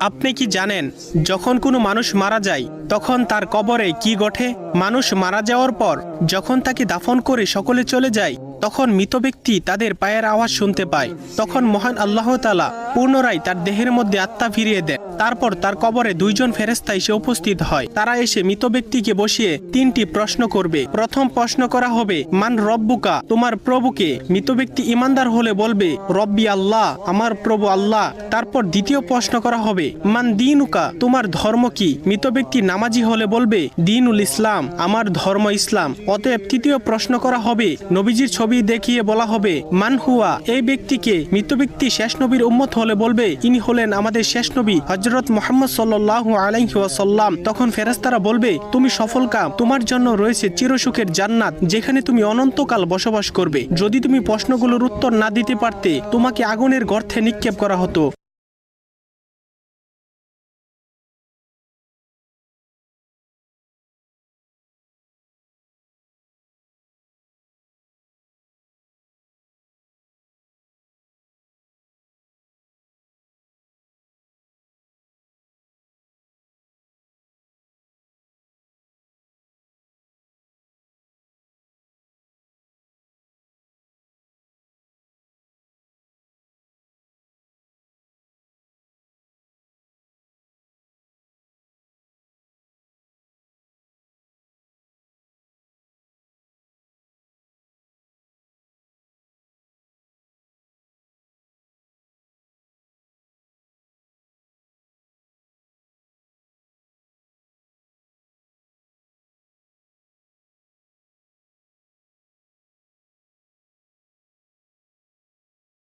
আপনি কি জানেন যখন কোনো মানুষ মারা যায় তখন তার কবরে কি ঘটে? মানুষ মারা যাওয়ার পর যখন তাকে দাফন করে সকলে চলে যায় তখন মৃত ব্যক্তি তাদের পায়ের আওয়াজ শুনতে পায়। তখন মহান আল্লাহ তাআলা পুনরায় তার দেহের মধ্যে আত্মা ফিরিয়ে দেন। তারপর তার কবরে দুইজন ফেরেশতা এসে উপস্থিত হয়। তারা এসে মৃত ব্যক্তিকে বসিয়ে তিনটি প্রশ্ন করবে। প্রথম প্রশ্ন করা হবে, মান রব্বুকা, তোমার প্রভুকে? মৃত ব্যক্তি ইমানদার হলে বলবে, রব্বি আল্লাহ, আমার প্রভু আল্লাহ। তারপর দ্বিতীয় প্রশ্ন করা হবে, মান দিনুকা, তোমার ধর্ম কি? মৃত ব্যক্তি নামাজি হলে বলবে, দিনুল ইসলাম, আমার ধর্ম ইসলাম। অতএব তৃতীয় প্রশ্ন করা হবে, নবীজির ছবি দেখিয়ে বলা হবে, মান হুয়া, এই ব্যক্তিকে? মৃত ব্যক্তি শেষ নবীর উম্মত হলে বলবে, ইনি হলেন আমাদের শেষ নবী হযরত মুহাম্মদ সাল্লাল্লাহু আলাইহি ওয়াসাল্লাম। তখন ফেরেশতারা বলবে, তুমি সফলকাম, তোমার জন্য রয়েছে চিরসুখের জান্নাত, যেখানে তুমি অনন্তকাল বসবাস করবে। যদি তুমি প্রশ্নগুলোর উত্তর না দিতে পারতে তোমাকে আগুনের গর্তে নিক্ষেপ করা হতো।